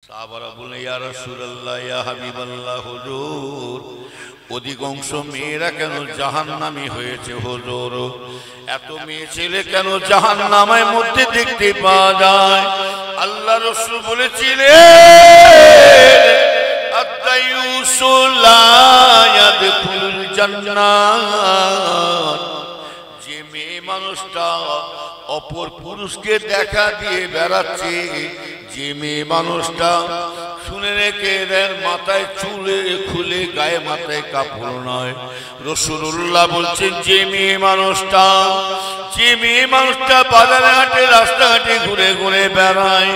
সাহাবারা বলে ইয়া রাসূলুল্লাহ ইয়া হাবিবাল্লাহ হুজুর অধিকাংশ মেয়েরা কেন জাহান্নামী হয়েছে হুজুর এত মেয়ে ছেলে কেন জাহান্নামের মধ্যে দেখতে পাওয়া যায় আল্লাহ রাসূল বলেছিলেন আদ-দায়ুসু লা ইয়াদখুলুল জান্নাত যে মেয়ে মানুষটা অপর পুরুষকে দেখা দিয়ে বেড়াচ্ছে যে মেয়ে মানুষটা শুনে রেখে দেন মাথায় চুলে খুলে গায়ে মাথায় কাপড় নয় রাসূলুল্লাহ বলছেন যে মেয়ে মানুষটা বাজারে হাটে রাস্তাঘাটে ঘুরে ঘুরে বেড়ায়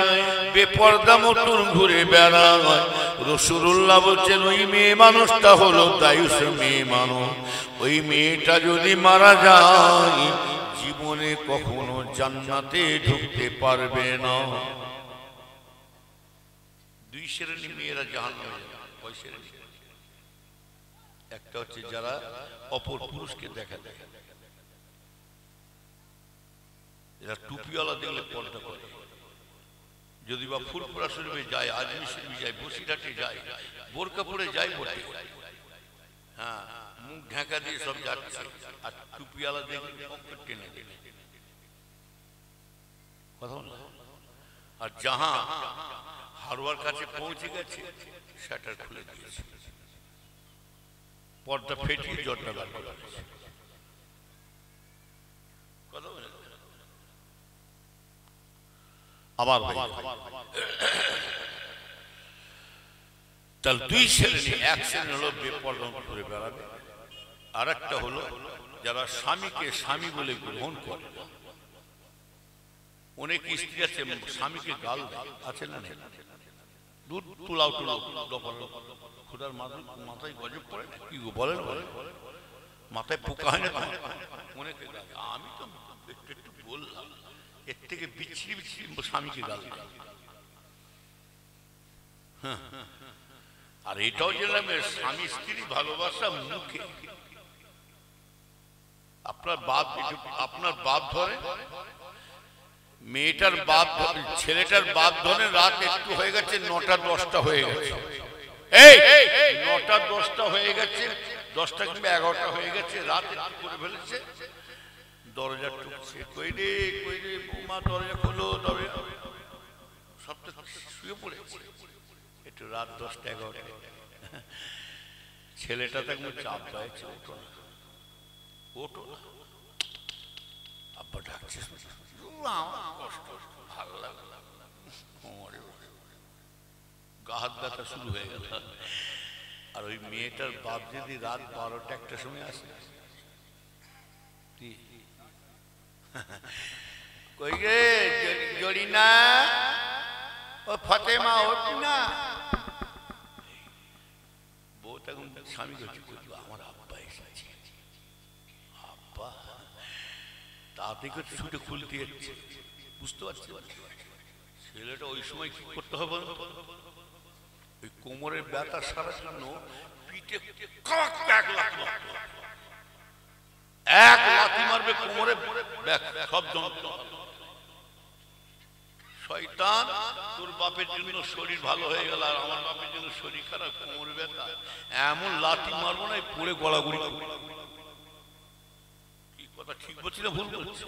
বেপরদা মতন ঘুরে বেড়ায় রাসূলুল্লাহ বলছেন ওই মেয়ে মানুষটা হলো দায়ুস মেয়ে মানুষ ওই মেয়েটা যদি মারা যায় জীবনে কখনো জান্নাতে ঢুকতে পারবে না দুই শ্রেণী মেয়েরা জাহান্নামে যাবে কয় শ্রেণী একটা হচ্ছে যারা অপর পুরুষকে দেখা দেয় এরা টুপিওয়ালা দেখলে পর্দা করে যদি বা ফুরফুরা শরীফে যায় আজমি শরীফে যায় বসিরহাটে যায় বোরকা পরে যায় বটে হ্যাঁ মুখ ঢাকা দিয়ে সব যাচ্ছে আর টুপিওয়ালা দেখলে পকেট টেনে দেবে কথা বল আর যাহা হারওয়ার কাছে পৌঁছে গেছে শাটার খুলে দিয়েছে পর্দা ফেটিয়ে জটটা বার করে দিয়েছে কথা বলে আবার তাহলে দুই শ্রেণী এক শ্রেণী হলো বেপরদা করে বেড়াবে আর একটা হলো যারা স্বামীকে স্বামী বলে গ্রহণ করে অনেক স্ত্রী আছে স্বামীকে গাল দেয় আছে না দুধ তুলাও খুদার মাথায় গজব পড়ে কি বলেন মাথায় পোকা হয় না অনেকে আমি তো একটু বললাম এর থেকে বিচ্ছিরি বিচ্ছিরি স্বামীকে গাল দেয় আর এটাও জানলাম স্বামী স্ত্রী ভালোবাসা মুখে আপনার বাপ ধরে মেয়েটার বাপ ছেলেটার বাপ ধরে রাত একটু হয়ে গেছে 9টা 10টা হয়ে গেছে এই 9টা 10টা হয়ে গেছে 10টা কিংবা 11টা হয়ে গেছে রাত একটু করে ফেলেছে দরজা টুকছে কই রে বৌমা দরজা খোলো দরজা সব তো শুয়ে পড়েছে একটু রাত 10টা 11টা ছেলেটা তখন চাপ পাইছে ওঠো না আব্বা ডাকছে ভালো লাগলো গা হাত ব্যথা শুরু হয়ে গেল আর ওই মেয়েটার বাপ যদি রাত 12টা 1টার সময় আসে কই রে জরিনা ও ফাতেমা ওঠ না বউ তখন স্বামী আমার আব্বা এসেছে আব্বা তাতে করে ছুটে খুলতে যাচ্ছে বুঝতে পারছি ছেলেটা ওই সময় কি করতে হবে ওই কোমরের ব্যথা সারার জন্য পিঠে এক লাথি মারবে কোমরে সব যন্ত্রণা শয়তান তোর বাপের জন্য শরীর ভালো হয়ে গেল আর আমার বাপের জন্য শরীর খারাপ কোমরে ব্যথা এমন লাথি মারবো না পড়ে গড়াগড়ি কি কথা ঠিক বলছি না ভুল বলছি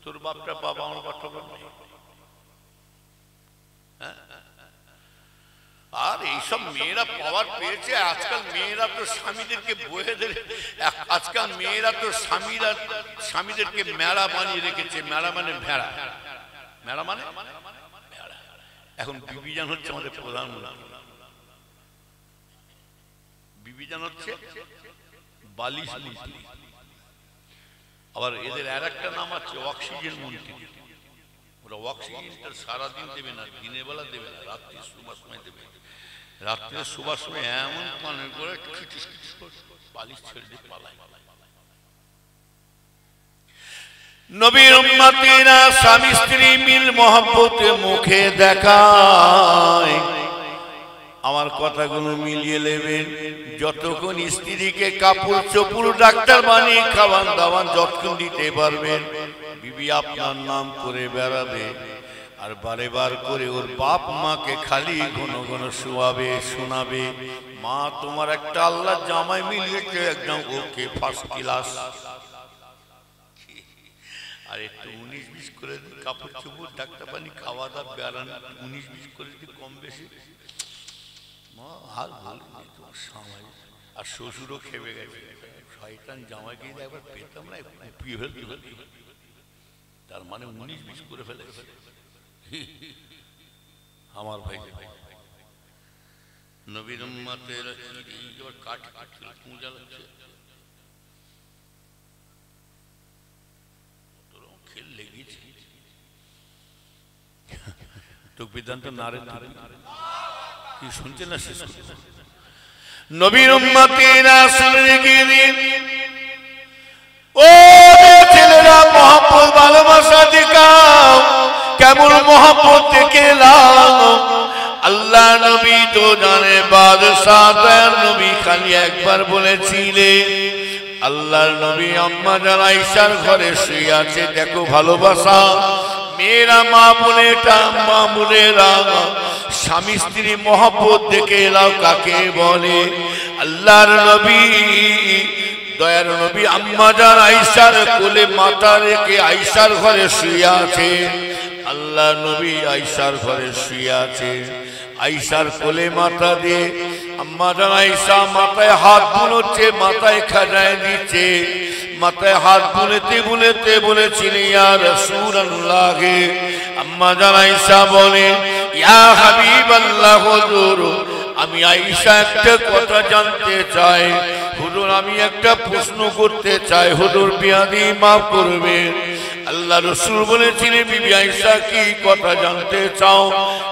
তোর বাপটা বাবা আমার বাপটা নেই আর এইসব মেয়েরা পাওয়ার পেয়েছে আজকাল মেয়েরা তো স্বামীদেরকে বয়ে দেবে আজকাল মেয়েরা তো স্বামীদেরকে মেলা বানিয়ে রেখেছে মেলা মানে ভেড়া মেলা মানে এখন বিবিজান হচ্ছে আমাদের প্রধানমন্ত্রী বিবিজান হচ্ছে বালিশ মন্ত্রী আবার এদের আর একটা নাম আছে অক্সিজেন মন্ত্রী ওরা অক্সিজেনটা সারাদিন দেবে না দিনের বেলা দেবে না রাত্রি শোবার সময় দেবে রাত্রে শোবার সময় এমন পানি করে বালিশ ছেড়ে দিয়ে পালায় নবীর উম্মতিরা স্বামী স্ত্রী মিল মহব্বতে মুখে দেখায় আমার কথাগুলো মিলিয়ে নেবেন যতক্ষণ স্ত্রীকে কাপড় চোপড় ডাক্তার বানিয়ে খাওয়ান দাওয়ান যতক্ষণ দিতে পারবেন বিবি আপনার নাম করে বেড়াবে আর বারে বার করে ওর বাপ মাকে খালি ঘন ঘন শোয়াবে, শোনাবে, মা তোমার একটা আল্লাহ জামাই মিলিয়েছে, একদম ওকে ফার্স্ট ক্লাস। আর একটু 19-20 করে কাপড় চোপড়, ডাক্তার পানি, খাওয়া দাওয়া, বেড়ান 19-20 করে কম বেশি, মা আর বলেনি তোমার সময়। আর শ্বশুরও খেপে গেছে, শয়তান জামাইকে একবার পেতাম না, কুপিয়ে ফেলতে, তার মানে 19-20 করে ফেলে আমার ভাই। নবীর উম্মতের কাঠ কাটছিল, পূজা লাগছে, খেল লেগেছে তো বেদান্ত নারে কি শুনছে না শেষ করছে। নবীর উম্মতেরা শুনে গিয়ে ও ছেলেরা মহব্বত ভালোবাসা দেখাও, কেমন মহব্বত দেখে লাও। আল্লাহ নবী তো জানে বাদশাহ, দয়ার নবী খালি একবার বলেছিলেন, আল্লাহর নবী আম্মা জান আয়েশার ঘরে শুয়ে আছে, দেখো ভালোবাসা। মেয়েরা, মা বোনেরা, মা বোনেরা, স্বামী স্ত্রী মহব্বত দেখে এলাও কাকে বলে। আল্লাহর নবী, দয়ার নবী আম্মা জান আয়েশার কোলে মাথা রেখে আয়েশার ঘরে শুয়ে আছে। আল্লাহ নবী আয়েশার ঘরে শুয়ে আছে, আয়েশার কোলে মাথা দিয়ে আম্মা জান আয়েশা মাথায় হাত বুলোচ্ছে, মাথায় খাজায় দিচ্ছে। মাথায় হাত বুলেতে বুলেতে বলেছিলেন, ইয়া রাসূলুল্লাহ। আম্মা জান আয়েশা বলে, ইয়া হাবিবাল্লাহ, হুজুর আমি আয়েশা একটা কথা জানতে চাই। হুজুর আমি একটা প্রশ্ন করতে চাই, হুজুর বিয়াদি মাফ করবেন। আল্লাহ রাসূল বলেছিলেন, বিবি আয়েশা কি কথা জানতে চাও?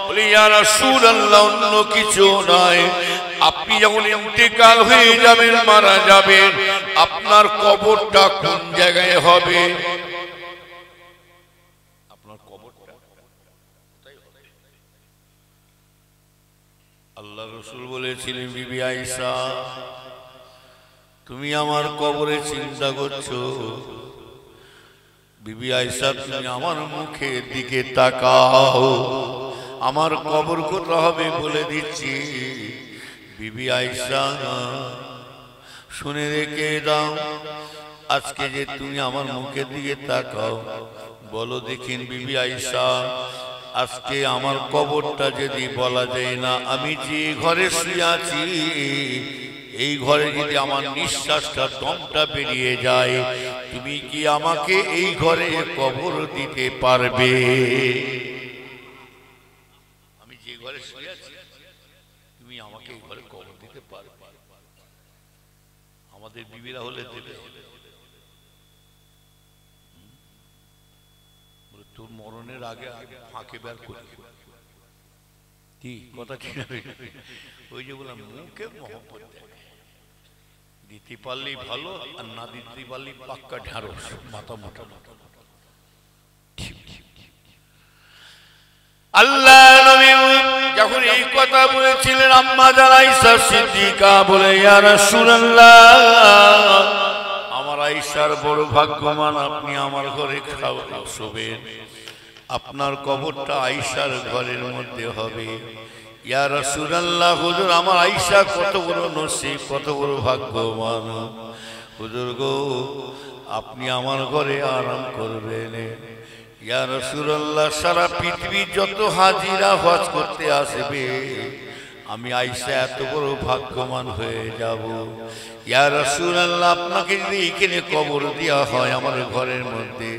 বলি, ইয়া রাসূলুল্লাহ অন্য কিছু নয়, আপনি যখন ইন্তেকাল হয়ে যাবেন, মারা যাবেন, আপনার কবরটা কোন জায়গায় হবে? আপনার কবরটা কোথায় হবে? আল্লাহ রাসূল বলেছিলেন, বিবি আয়েশা তুমি আমার কবরে চিন্তা করছো? বিবি আয়েশা তুমি আমার মুখের দিকে তাকাও, আমার কবর কোথায় হবে বলে দিচ্ছি। বিবি আয়েশা শুনে রেখে দাও, আজকে যে তুমি আমার মুখের দিকে তাকাও, বলো দেখিন বিবি আয়েশা, আজকে আমার কবরটা যদি বলা যায় না, আমি যে ঘরে শুয়ে আছি এই ঘরে যদি আমার নিঃশ্বাসটা, দমটা বেরিয়ে যায়, তুমি কি আমাকে এই ঘরে কবর দিতে পারবে? আমি যে ঘরে শুয়ে আছি তুমি আমাকে এই ঘরে কবর দিতে পারবে? আমাদের বিবিরা হলে দেবে, তোর মরণের আগে ফাঁকে বের করবে। কি কথা কি? ওই যে বললাম, মুখে মহব্বত দিতে পারলেই ভালো, আর না দিতে পারলেই পাক্কা ঢাড়স, মাথা মোটা। আল্লাহ নবী যখন এই কথা বলেছিলেন, আম্মা জান আয়েশা সিদ্দিকা বলে, ইয়া রাসূলুল্লাহ আমার আয়েশার বড় ভাগ্যবান, আপনি আমার ঘরে শোবেন, আপনার কবরটা আয়েশার ঘরের মধ্যে হবে। ইয়া রাসূলুল্লাহ হুজুর আমার আয়েশা কত বড় নসিব, কত বড় ভাগ্যবান। হুজুর গো আপনি আমার ঘরে আরাম করবেন। ইয়া রাসূলুল্লাহ সারা পৃথিবী যত হাজিরা হজ করতে আসবে, আমি আয়েশা এত বড় ভাগ্যবান হয়ে যাব। ইয়া রাসূলুল্লাহ আপনাকে যদি এখানে কবর দেওয়া হয় আমার ঘরের মধ্যে,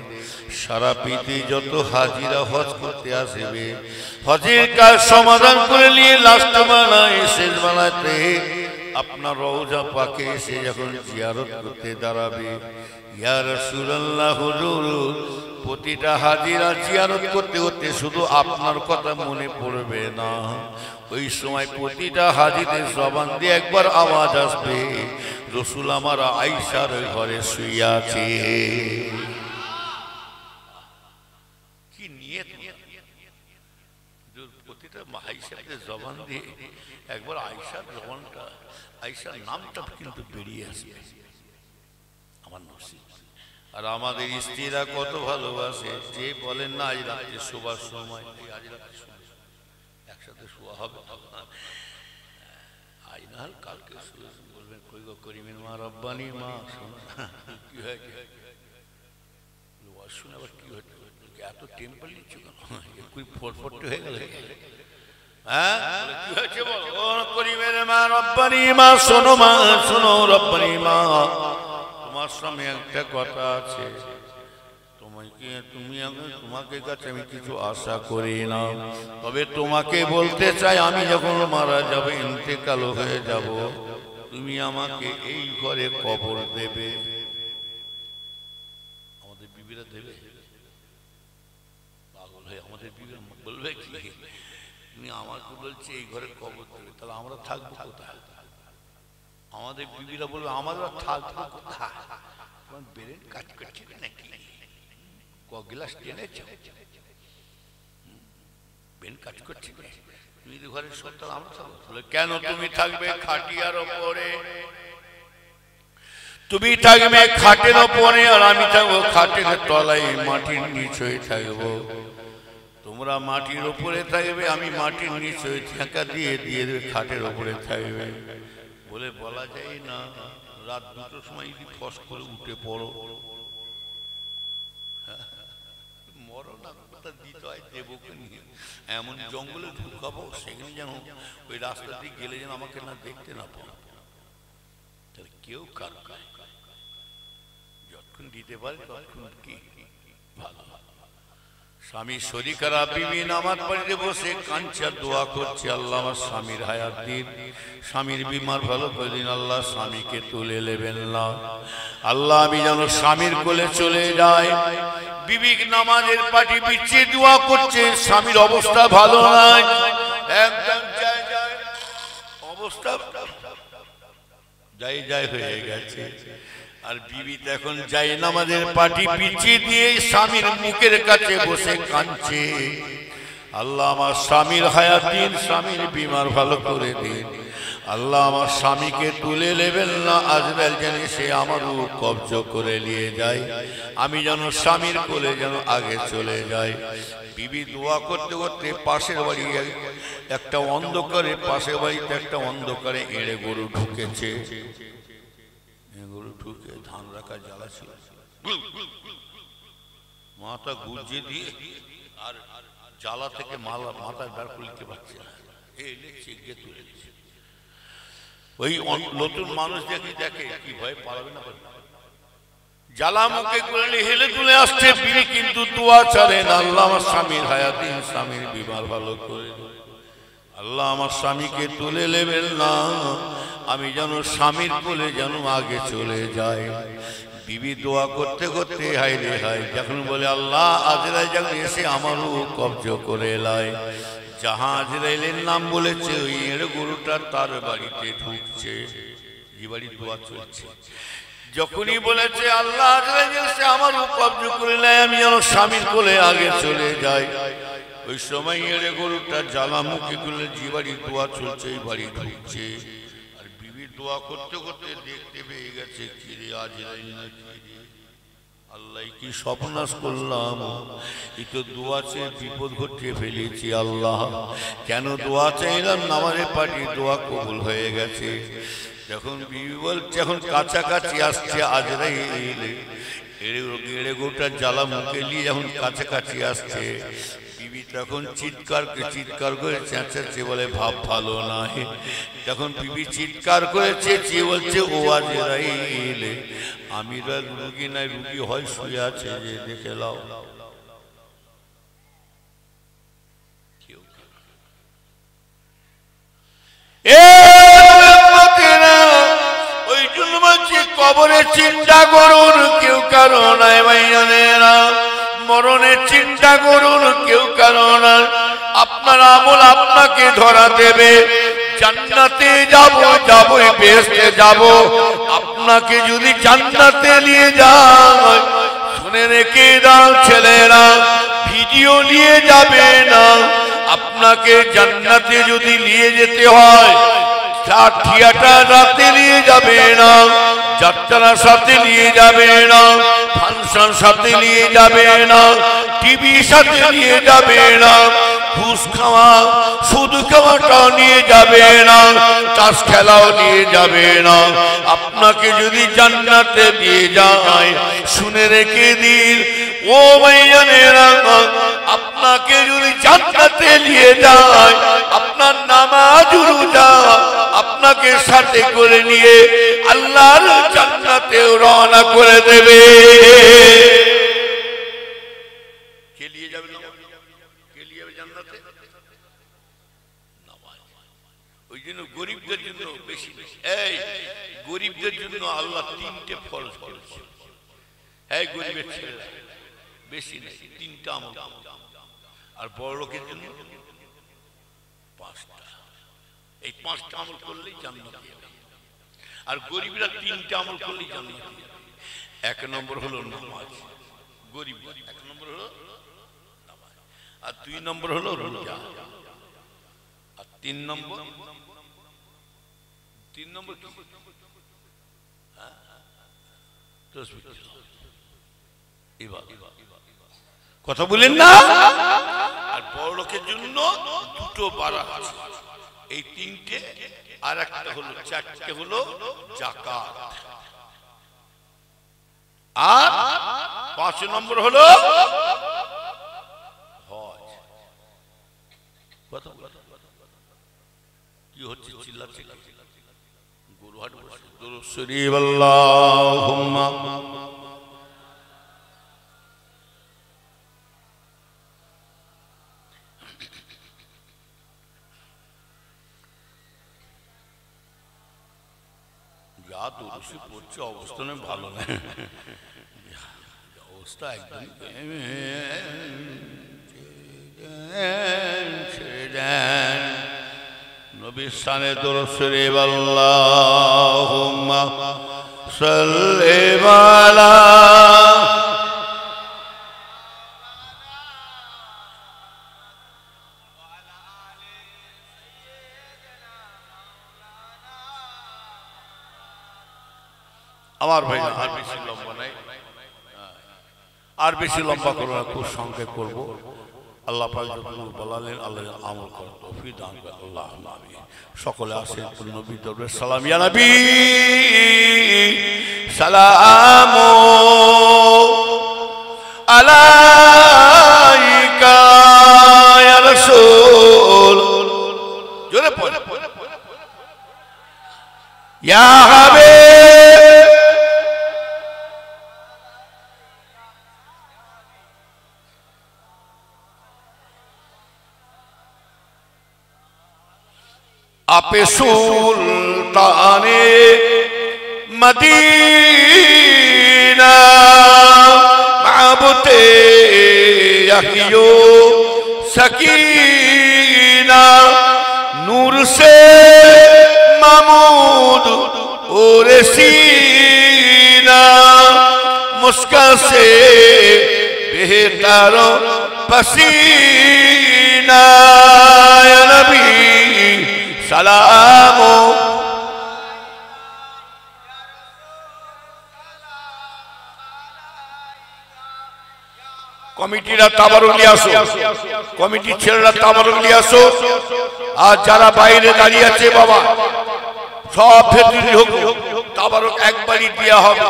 সারা পৃথিবী যত হাজিরা হজ করতে আসবে, হজের কাজ সমাধান করে নিয়ে লাস্ট বেলায় শেষ বেলাতে আপনার রওজা পাকে এসে যখন জিয়ারত করতে দাঁড়াবে, ইয়া রাসূলুল্লাহ হুজুর প্রতিটা হাজিরা জিয়ারত করতে করতে শুধু আপনার কথা মনে পড়বে না, ওই সময় প্রতিটা হাজিদের জবান দিয়ে একবার আওয়াজ আসবে, রাসূল আমার আয়েশার ঘরে শুয়ে আছে। কি নিয়ত! প্রতিটা আয়েশাদের জবান দিয়ে একবার আয়েশার জবানটা, আয়েশার নামটা কিন্তু বেরিয়ে আসবে। আমার নসিব আর আমাদের স্ত্রীরা কত ভালোবাসে, যে বলেন না আজ রাত্রে শোবার সময় আজ রাত্রে একসাথে শোয়া হবে, আজ না হল কালকে বলবেন কই গো করিমের মা রব্বানি মা কি হয় শুনে আবার কি হচ্ছে, এত টেম্পল নিচ্ছ কেন, একটু ফটফট হয়ে গেল, হ্যাঁ কি হয়েছে বলো, ও করিমের মা রব্বানি মা শোনো মা শোনো রব্বানি মা, তোমার সামনে একটা কথা আছে, তোমাকে কাছে আমি কিছু আশা করি না, তবে তোমাকে বলতে চাই আমি যখন মারা যাব ইন্তেকাল হয়ে যাব, তুমি আমাকে এই ঘরে কবর দেবে। আমাদের বিবিরা দেবে, পাগল হয়ে আমাদের বিবিরা বলবে কি তুমি আমাকে বলছে এই ঘরে কবর দেবে, তাহলে আমরা থাকবো কোথায়? আমাদের বিবিরা বলবে আমাদের থাকবো কোথায়? তোমার ব্রেন কাজ করছে নাকি, ক গ্লাস টেনেছ, ব্রেন কাজ করছে না, তুমি ঘরের সত্য আমরা থাকবো, কেন তুমি থাকবে খাটিয়ার ওপরে, তুমি থাকবে খাটের ওপরে আর আমি থাকবো খাটের তলায় মাটির নিচে থাকবো, তোমরা মাটির ওপরে থাকবে আমি মাটির নিচে ঠেকা দিয়ে দিয়ে দেবে খাটের ওপরে থাকবে বলে বলা যায় না, রাত 2টোর সময় যদি ফস করে উঠে পড়ো, মরণ কথা দিতে হয় দেবকে নিয়ে, এমন জঙ্গলে ঢুকাবো সেখানে যেন ওই রাস্তা দিয়ে গেলে যেন আমাকে না দেখতে না পাবো, তাহলে কেউ কার যতক্ষণ দিতে পারে ততক্ষণ কি ভালো। স্বামী শরীকারা বিবি নামাজ পড়তে বসে কাঁদছে দোয়া করছে, আল্লাহ আমার স্বামীর হায়াত দিন, স্বামীর বিমার ভালো করে দিন, আল্লাহ স্বামীকে তুলে নেবেন না, আল্লাহ আমি যেন স্বামীর কোলে চলে যাই। বিবি নামাজের পাটি পিছিয়ে দোয়া করছে, স্বামীর অবস্থা ভালো নয়, একদম অবস্থা যাই হয়ে গেছে, আর বিবি এখন যাই নামাজের পাটি পিছিয়ে দিয়ে স্বামীর মুখের কাছে বসে কাঁদছে, আল্লাহ আমার স্বামীর হায়াত দিন, স্বামীর বিমার ভালো করে দিন, আল্লাহ আমার স্বামীকে তুলে নেবেন না, আজরাইল যেন সে আমার রূহ কবজ করে নিয়ে যায়, আমি যেন স্বামীর কোলে যেন আগে চলে যাই। বিবি দোয়া করতে করতে পাশের বাড়ি একটা অন্ধকারে, পাশের বাড়িতে একটা অন্ধকারে এড়ে গরু ঢুকেছে, গরু ঢুকে ধান রাখা জ্বালা ছিল, মাথা গুজে দিয়ে আর জ্বালা থেকে মাথায় বার করে নিতে পারছে না, তুলে দিচ্ছে। ওই নতুন মানুষ দেখে কি ভয় পালাবে না, জ্বালা মুখে করে হেলে তুলে আসছে বিবি, কিন্তু দোয়া ছাড়েন, আল্লাহ আমার স্বামীর হায়াত দিন, স্বামীর বিমার ভালো করে, আল্লাহ আমার স্বামীকে তুলে নেবেন না, আমি যেন স্বামীর কোলে যেন আগে চলে যাই। বিবি দোয়া করতে করতে হায় রে হায়, যখন বলে আল্লাহ আজরাইল যখন এসে আমারও কবজ করে লাই, যাহা আজরাইলের নাম বলেছে ওই এর গরুটা তার বাড়িতে ঢুকছে, যে বাড়ি দোয়া চলছে, যখনই বলেছে আল্লাহ আজরাইল এসে আমারও কবজ করে লাই, আমি যেন স্বামীর কোলে আগে চলে যাই, ওই সময় এর গরুটা জ্বালামুখী করলে যে বাড়ি দোয়া চলছে এই বাড়ি ঢুকছে, আর বিবি দোয়া করতে করতে দেখতে পেয়ে গেছে কিরে আজরাইল না কিরে, আল্লাহ কি সর্বনাশ করলাম, এই তো দোয়া চেয়ে বিপদ ঘটিয়ে ফেলেছি, আল্লাহ কেন দোয়া চাইলাম, নামাজের পাটি দোয়া কবুল হয়ে গেছে। যখন বিবি বলছে, এখন কাছাকাছি আসছে আজরাইল, এড়ে গোটা জ্বালা মুখে নিয়ে যখন কাছাকাছি আসছে, বিবি তখন চিৎকার করে চেঁচাচ্ছে, বলে ভাব ভালো নাই, তখন বিবি চিৎকার করে চেঁচিয়ে বলছে, ও আজরাইল আমি রুগী নাই, রুগী হয় শুয়ে আছে, যে দেখে লাও। ওই জন্য বলছি কবরের চিন্তা করুন, কেউ কারো নাই ভাইজানেরা, মরণের চিন্তা করুন, কেউ কারো না, আপনার আমল আপনাকে ধরা দেবে, জান্নাতে যাবো বেহেশতে যাব, আপনাকে যদি জান্নাতে নিয়ে যায়, শুনে রেখে দাও ছেলেরা, ভিডিও নিয়ে যাবে না, আপনাকে জান্নাতে যদি নিয়ে যেতে হয় থিয়েটার রাতে নিয়ে যাবে না, যাত্রার সাথে নিয়ে যাবে না, ফাংশন সাথে নিয়ে যাবে না, টিভি সাথে নিয়ে যাবে না, ঘুষ খাওয়া সুদ খাওয়াটাও নিয়ে যাবে না, তাস খেলাও নিয়ে যাবে না। আপনাকে যদি জান্নাতে দিয়ে যায়, শুনে রেখে দিন ও ভাইজানেরা, আপনাকে যদি জান্নাতে নিয়ে যায়, আপনার নামাজ রোজা আপনাকে সাথে করে নিয়ে আল্লাহর জান্নাতেও রওনা করে দেবে। কে নিয়ে যাবে? কে নিয়ে যাবে জান্নাতে? ওই জন্য গরিবদের জন্য বেশি বেশি, এই গরিবদের জন্য আল্লাহ 3টে ফরজ করেছে। এই গরিবের ছেলেরা বেশি নেই, 3টা আমল, আর বড় লোকের জন্য 5টা। এই 5টা আমল করলেই জান্নাত যাবে। আর গরিবরা 3টা আমল করলেই জান্নাত যাবে। 1 নম্বর হলো নামাজ, গরিব 1 নম্বর হলো নামাজ, আর 2 নম্বর হলো রোজা, আর 3 নম্বর কি? কথা বলেন না। আর বড় লোকের জন্য 2টো বাড়া আছে, এই 3টে, আর একটা হলো 4টে হলো যাকাত, আর 5 নম্বর হলো হজ। কি হচ্ছে চিল্লাচ্ছে? গরুহাট বসে দুরূদ শরীফ আল্লাহুম্মা যা দুরূদ পড়ছে অবস্থানে ভালো না, অবস্থা একদম নবীর শানে দুরূদ শরীফ আল্লাহুম্মা সাল্লি আলা আমার ভাই। আর বেশি লম্বা নাই, আর বেশি লম্বা করবো না, খুব সংক্ষেপ করবো। আল্লাহ পাক যতটুকু বলালেন আল্লাহ আমল করার তৌফিক দান করেন, আল্লাহুম্মা আমিন। সকলে আসেন নবী দরবারে সালাম। ইয়া নবী সালামু আলাইকা ইয়া রাসূল, জোরে পড়, ইয়া হাবিব আপে সুলতানে মদিনা মাবুতে আহিও সকিনা নূর সে মামুদ और सीना मुस्का से बेहतर पसीना या नबी सलामो কমিটিরা তাবারুক নিয়ে আসো, কমিটির ছেলেরা তাবারুক নিয়ে আসো। আর যারা বাইরে দাঁড়িয়ে আছে বাবা সব ভেতরে হোক, তাবারুক একবারই দেওয়া হবে,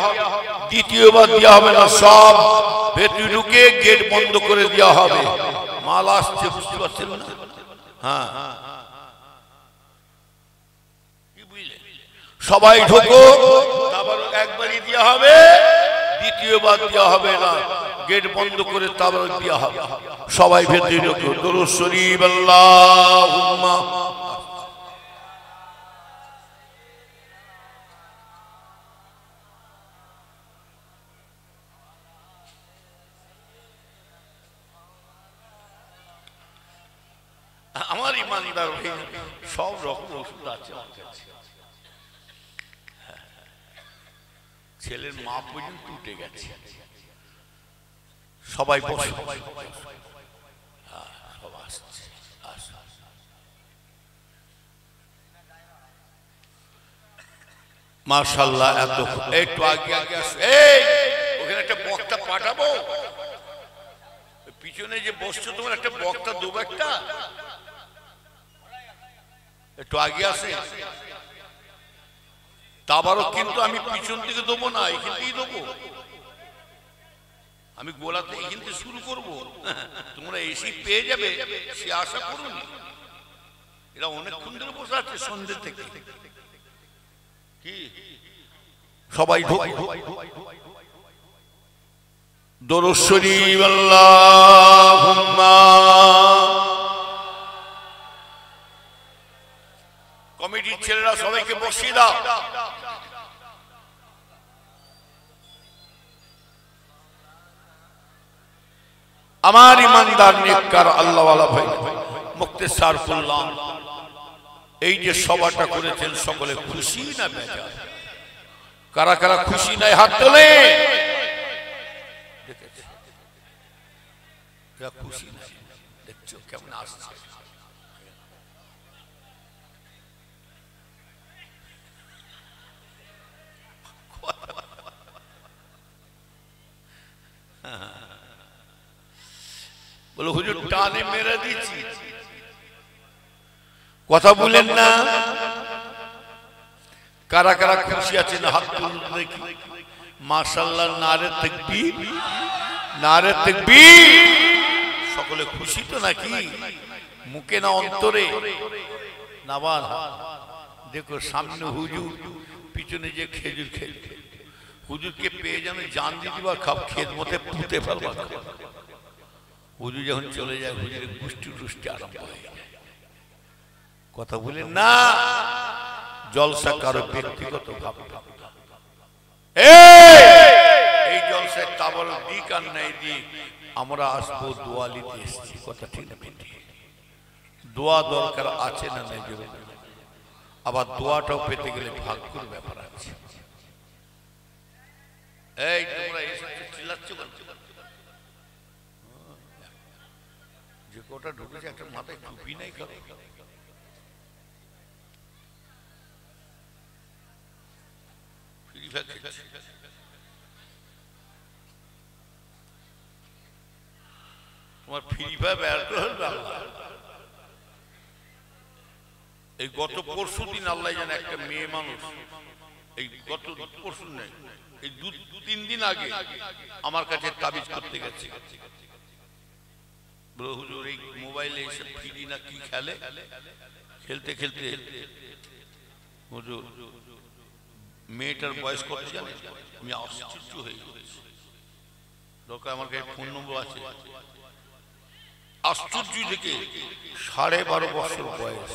দ্বিতীয়বার দেওয়া হবে না। সব ভেতরে ঢুকে গেট বন্ধ করে দেওয়া হবে। মাল আসছে, বুঝতে পারছেন না? হ্যাঁ, কি বুঝলে? সবাই ঢোকো, তাবারুক একবারই দেওয়া হবে, দ্বিতীয়বার দেওয়া হবে না, গেট বন্ধ করে তাবারুক দেওয়া হবে। সবাই ভেতরে ঢোকো। দুরূদ শরীফ আল্লাহুম্মা আমার ইমানদার ভাই সব রকম ওষুধ আছে আমার কাছে। ছেলের মা পর্যন্ত উঠে গেছে। সবাই বসে, সব আসছে। মাশাআল্লাহ, এত একটু আগে আগে আসো। এই এখানে একটা বক্তা পাঠাবো, পিছনে যে বসছো তোমার একটা বক্তা দেবো, একটা একটু আগে আসে। তাবারও কিন্তু আমি পিছন থেকে দেবো না, এখান থেকেই দেবো। আমি গোলাতে এখান থেকে শুরু করবো, তোমরা এসে পেয়ে যাবে সে আশা করুন। এরা অনেকক্ষণ ধরে বসে আছে সন্ধ্যে থেকে। কি সবাই দরুদ শরীফ আল্লাহুম্মা। কমিটির ছেলেরা সবাইকে বসিয়ে দাও। আমার ইমানদার নেককার আল্লাহওয়ালা ভাই মুক্তেসার ফুল্লাহ, এই যে সভাটা করেছেন সকলে খুশি না বেজার? কারা কারা খুশি নাই হাত তোলে। খুশি নাই, দেখছো কেমন আসছে। বলো হুজুর টানে মেরে দিচ্ছি, কথা বলেন না। কারা কারা খুশি আছেন হাত তুলুন দেখি। মাশাআল্লাহ, নারে তাকবীর, নারে তাকবীর। সকলে খুশি তো নাকি? মুখে না অন্তরে? নাবার দেখো সামনে হুজুর, পিছনে যে খেজুর খেয়ে, হুজুরকে পেয়ে যেন জান দিতে বা খাপ খেত মতে পুঁতে ফেলবা। হুজুর যখন চলে যায় হুজুরের গুষ্টি টুষ্টি আরম্ভ হয়ে যায়। কথা বলেন না। জলসা কারো ব্যক্তিগত ভাব, এই জলসায় তাবল দিক আর নাই দিক আমরা আসবো দোয়া নিতে এসেছি। কথা ঠিক না? দোয়া দরকার আছে না নাই? আবার দোয়াটাও পেতে গেলে ভাগ্যের ব্যাপার আছে। এই তোমরা এসেছো চিল্লাচ্ছ কেন? যে কটা ঢুকেছে একটা মাথায় টুপি নাই কারো। তোমার ফ্রি ফায়ার ব্যর্থ হল। এই গত পরশু দিন আল্লাহ জানে একটা মেয়ে মানুষ, এই গত পরশু নেই, এই 2-3 দিন আগে আমার কাছে তাবিজ করতে গেছে। বলো হুজুর এই মোবাইলে এসে ফ্রি না কি খেলে, খেলতে খেলতে হুজুর মেয়েটার বয়স কত জানে? আমি আশ্চর্য হয়ে গেছি। দরকার আমার কাছে ফোন নম্বর আছে। আশ্চর্য দেখে 12.5 বছর বয়স,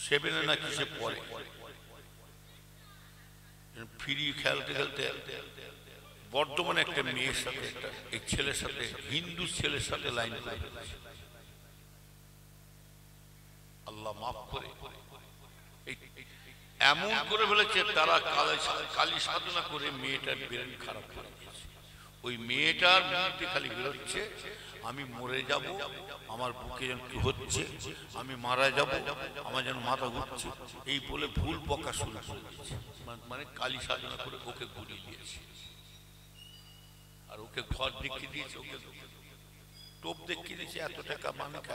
7 না কিসে পড়ে। ফ্রি খেলতে খেলতে বর্ধমানে একটা মেয়ের সাথে, একটা এই ছেলের সাথে, হিন্দু ছেলের সাথে লাইন করে ফেলেছে। আল্লাহ মাফ করে এমন করে ফেলেছে তারা কালী সাধনা করে মেয়েটার ব্রেন খারাপ করে দিয়েছে। ওই মেয়েটার মধ্যে খালি বেরোচ্ছে আমি মরে যাব, আমার বুকে যেন কি হচ্ছে, আমি মারা যাব, আমার যেন মাথা ঘুরছে, এই বলে ভুল বকা শুরু করে দিয়েছে। মানে কালী সাধনা করে ওকে ঘুরিয়ে দিয়েছে। আর ওকে ঘর দেখিয়ে দিয়েছে, ওকে টোপ দেখিয়ে দিয়েছে। এত টাকা মালিক,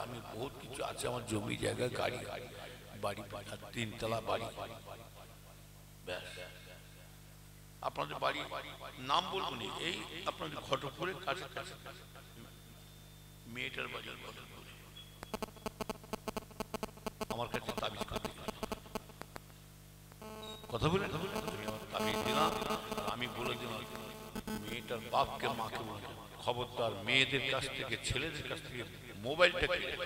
আমি বহুত কিছু আছে, আমার জমি জায়গা, গাড়ি বাড়ি, 3 তলা বাড়ি। ব্যাস, আপনাদের বাড়ি নাম বলবো নি, এই আপনাদের ঘটকপুরের কাছে কাছে মেয়েটার বাড়ি। আমার কাছে তাবিজ করতে কথা বলে তাবিজ দিলাম, আমি বলে দিলাম মেয়েটার বাপকে মাকে বলে খবরদার মেয়েদের কাছ থেকে, ছেলেদের কাছ থেকে মোবাইলটা কিনে।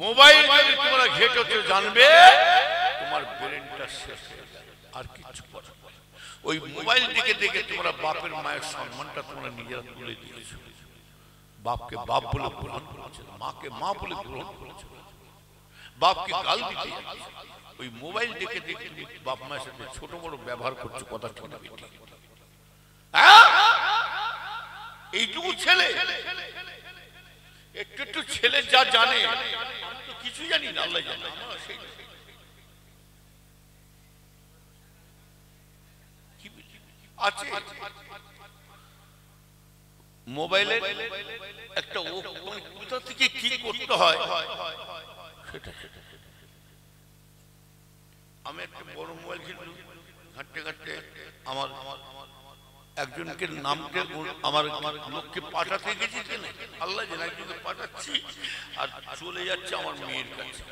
মোবাইল যদি তোমরা ঘেঁটোতে জানবে তোমার ব্রেনটা শেষ হয়ে যাবে, আর কিছু করবে। ওই মোবাইল দেখে দেখে তোমরা বাপের মায়ের সম্মানটা তোমরা নিজেরা তুলে দিয়েছো। বাপকে বাপ বলে গ্রহণ করেছে, মাকে মা বলে গ্রহণ করেছে, বাপকে গাল দিতে যাচ্ছে। ওই মোবাইল দেখে দেখে বাপ মায়ের সাথে ছোট বড় ব্যবহার করছে। কথা ঠিক না? এইটুকু ছেলে, একটু একটু ছেলে যা জানে, আমি তো কিছু জানি না, আল্লাহ জানে। আছে মোবাইলে একটা কোথা থেকে কি করতে হয় সেটা আমি একটা বড় মোবাইল কিনলাম ঘাটতে ঘাটতে আমার একজনকে নামকে আমার লোককে পাঠাতে গেছি আল্লাহ জানে একজনকে পাঠাচ্ছি আর চলে যাচ্ছে আমার মেয়ের কাছে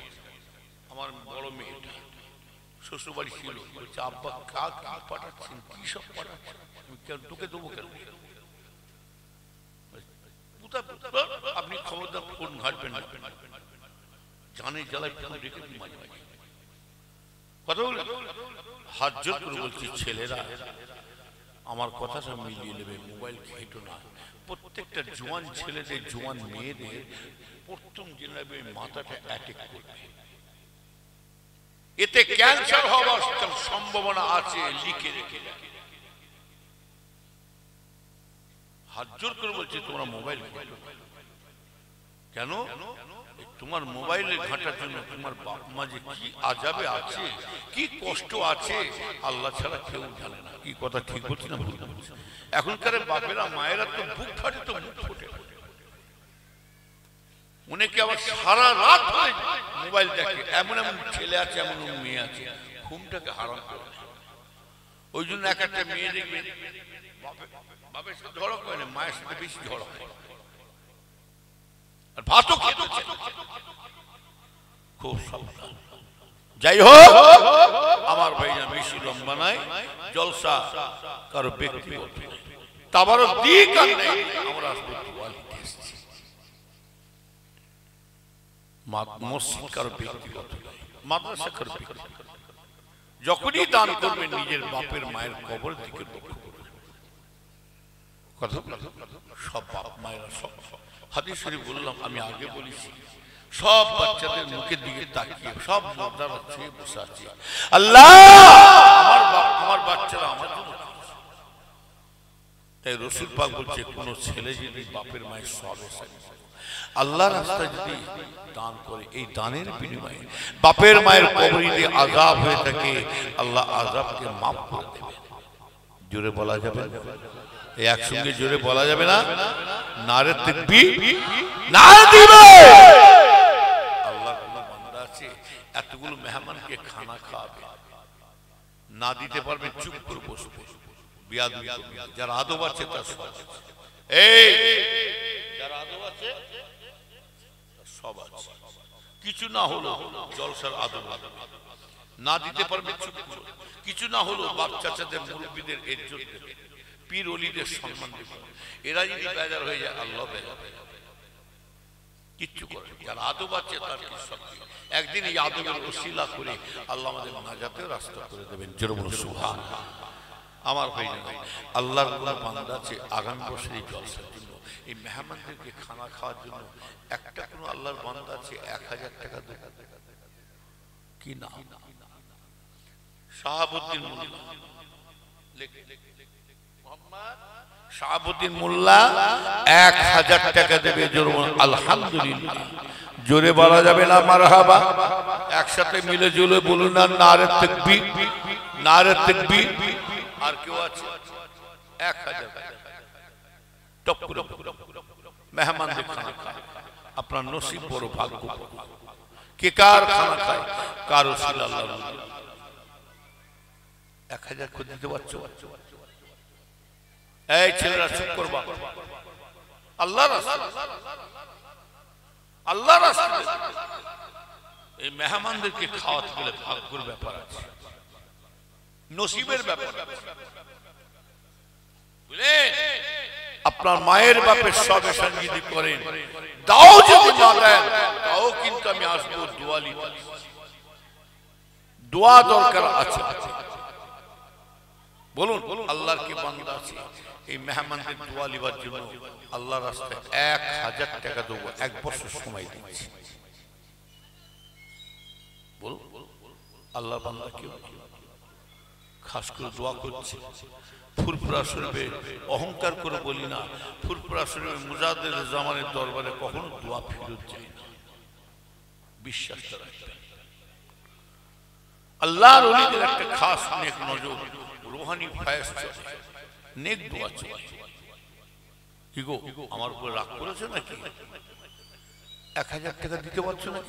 আমার বড় মেয়েটা শ্বশুর বাড়ি ছিল বলছে আব্বা কাকে পাঠাচ্ছেন কি সব পাঠাচ্ছেন আমি কেন তোকে দেবো কেন আপনি ক্ষমতা ফোন ঘাটবেন জানে জ্বালায় ফোন রেখে দিই মাঝে মাঝে কথা বলে হাত জোর করে বলছি ছেলেরা আমার কথাটা মিলিয়ে নেবে মোবাইল ঘেঁটো না প্রত্যেকটা জোয়ান ছেলেদের জোয়ান মেয়েদের প্রথম জেনাবে মাথাটা অ্যাটাক করবে এতে ক্যান্সার হওয়ার সম্ভাবনা আছে লিখে রেখে হাত জোর করে বলছি তোমরা মোবাইল কেন তোমার মোবাইলে ঘাটার জন্য তোমার বাপ মা যে কি আযাবে আছে কি কষ্ট আছে আল্লাহ ছাড়া কেউ জানে না কি কথা ঠিক বলছি না ভুল বলছি এখনকার বাপেরা মায়েরা তো বুক ফাটে তো মুখ ফোটে অনেকে আবার সারা রাত ধরে মোবাইল দেখে এমন এমন ছেলে আছে এমন মেয়ে আছে ঘুমটাকে হারাম করে ওই জন্য এক একটা মেয়ে দেখবে বাপের সাথে ঝড়ক হয় না মায়ের সাথে বেশি ঝড়ক হয় আর ভাতও খেতে খুব সাবধান যাই হোক আমার ভাইয়া বেশি লম্বা নাই জলসা কারো ব্যক্তিগত তাবারও দিক আর নেই আমরা মসজিদ কারো ব্যক্তিগত মাদ্রাসা কারো ব্যক্তিগত যখনই দান করবেন নিজের বাপের মায়ের কবরের দিকে লক্ষ্য করবেন কথা সব বাপ মায়েরা সব হাদিস শরীফ বললাম আমি আগে বলেছি সব বাচ্চাদের মুখের দিকে তাকিয়ে সব মাদ্রাসা ছুঁয়ে বসে আছে আল্লাহ আমার বাচ্চারা আমার জন্য তাই রাসূল পাক বলছে কোন ছেলে যদি বাপের মায়ের সবে আল্লাহর রাস্তায় যদি দান করে এই দানের বিনিময়ে বাপের মায়ের কবরে যে আযাব হয়ে থাকে আল্লাহ আযাবকে maaf করে দেবে জোরে বলা যাবে এই একসঙ্গে জোরে বলা যাবে না নারে তাকবীর নারে দিবে আল্লাহর কোন বান্দা আছে এতগুলো মেহমানকে খানা খাওয়াবে না দিতে পারবে চুপ করে বসবে বিয়াদবি যার আদব আছে তার সব এই যার আদব আছে সব আছে কিছু না হলো জলসার আদব না দিতে পারবে চুপ করে কিছু না হলো বাপ চাচাদের মুরব্বিদের ইজ্জত দেবে পীর ওলিদের সম্মান দেবে এরা যদি বেজার হয়ে যায় আল্লাহ বেজার কিচ্ছু করে যার আদব আছে তার কি সব একদিন এই আদবের ওসিলা করে আল্লাহ আমাদের নাজাতের রাস্তা করে দেবেন জোরে বলুন সুবহানাল্লাহ আমার ভাই আল্লাহর কোন বান্দা আছে আগামী বছরই জলসার জন্য এই মেহমানদেরকে খানা খাওয়ার জন্য একটা কোন আল্লাহর বান্দা আছে 1000 টাকা দেবে কি না শাহাবুদ্দিন মোল্লা মোহাম্মদ শাহাবুদ্দিন মোল্লা 1000 টাকা দেবে জোরে আলহামদুলিল্লাহ জোরে বলা যাবে না মারহাবা একসাথে মিলে জুলে বলুন না নারে তাকবীর নারে তাকবীর আর কেউ আছে 1000 টপ করে মেহমানদের খানা খায় আপনার নসিব বড় ভাগ্য কে কার খানা খায় কার ওসিলা আল্লাহ 1000 করে দিতে পারছো এই ছেলেরা চুপ করবা আল্লাহর রাস্তা আল্লাহর রাস্তা এই মেহমানদেরকে খাওয়াতে গেলে ভাগ্যের ব্যাপার আছে নসিবের ব্যাপার বুঝলেন আপনার মায়ের বাপের সব এসান যদি করেন দাও যদি না দেন তাও কিন্তু আমি আসবো দোয়া নিতে দোয়া দরকার আছে বলুন আল্লাহর কি বান্দা আছে এই মেহমানদের দোয়া লিবার জন্য আল্লাহর রাস্তায় 1000 টাকা দেবো 1 বছর সময় দিচ্ছি বলুন আল্লাহর বান্দা কেউ খাস করে দোয়া করছে ফুরফুরা শরীফে অহংকার করে বলি না ফুরফুরা শরীফে মুজাদ্দিদ জামানের দরবারে কখনো দোয়া ফেরত যায় না বিশ্বাস রাখবেন আল্লাহর ওলিদের একটা খাস নেক নজর রূহানি ফায়েজ চলে নেক দোয়া চাই। কি গো আমার উপরে রাগ করেছে নাকি? 1000 টাকা দিতে পারছো না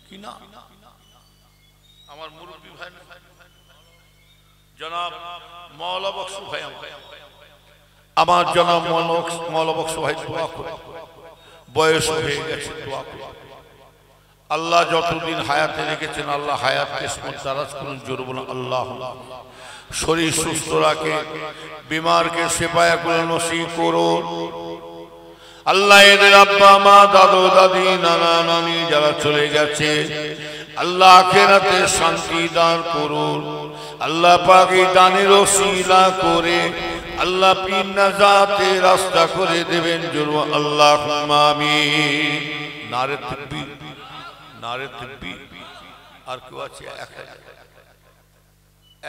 কি না? আমার মুরব্বী ভাই জনাব মওলা বক্স ভাই, আমার জনাব মওলা বক্স ভাই দোয়া করে, বয়স হয়ে গেছে, দোয়া করে আল্লাহ যতদিন হায়াতে রেখেছেন আল্লাহ হায়াত কিসমত দারাজ করুন। জোরে বলুন আল্লাহ। শরীর সুস্থ রাখে, বিমারকে শেফায়া করে নসিব করুন আল্লাহ। এদের আব্বা মা দাদু দাদি নানা নানি যারা চলে গেছে আল্লাহ আখিরাতে শান্তি দান করুন আল্লাহ পাক। এই দানের ওসিলা করে আল্লাহ পীর নাজাতে রাস্তা করে দেবেন। জোরে আল্লাহুম্মা আমিন। নারে তাকবীর, নারে তাকবীর। আর কেউ আছে?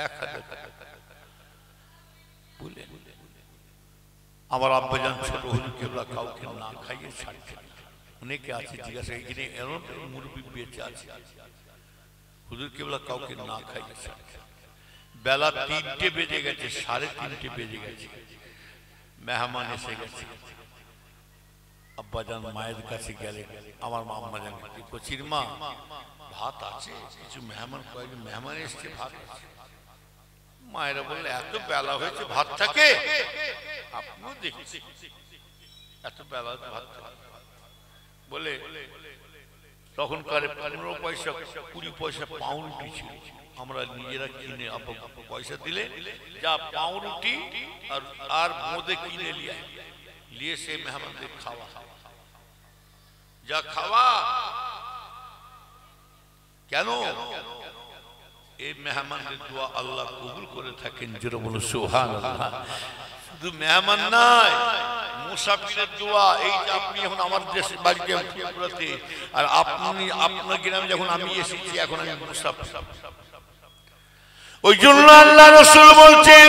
1000 বলে আমার আব্বাজান ছোট হুজুর কেবলা কাউকে না খাইয়ে ছাড়ছে। অনেকে আছে জিজ্ঞাসা, এইখানে এমন মুরব্বী বেঁচে আছে, হুজুর কেবলা কাউকে না খাইয়ে ছাড়ছে। বেলা 3টে বেজে গেছে, 3:30 বেজে গেছে, মেহমান এসে গেছে। আব্বাজান মায়ের কাছে গেলে, আমার আম্মাজান কচির মা ভাত আছে, কিছু মেহমান, কয়েকজন মেহমান এসছে, ভাত আছে। মায়েরা বললে এত বেলা হয়েছে ভাত থাকে? আপনিও দেখছি এত বেলা ভাত বলে। তখনকার 15 পয়সা 20 পয়সা পাউরুটি ছিল, আমরা নিজেরা কিনে পয়সা দিলে যা পাউরুটি আর বোঁদে কিনে নিয়ে সে মেহমানদের খাওয়া, যা খাওয়া। কেন? এই মেহমানদের দোয়া আল্লাহ কবুল করে থাকেন। জোরে বলুন সুবহানাল্লাহ। শুধু মেহমান নাই, মুসাফিরের দোয়া। এই যে আপনি এখন আমার দেশে বাড়িতে আর আপনি আপনার গ্রামে যখন আমি এসেছি, এখন আমি মুসাফির। ওই জন্য আল্লাহ রাসূল বলছেন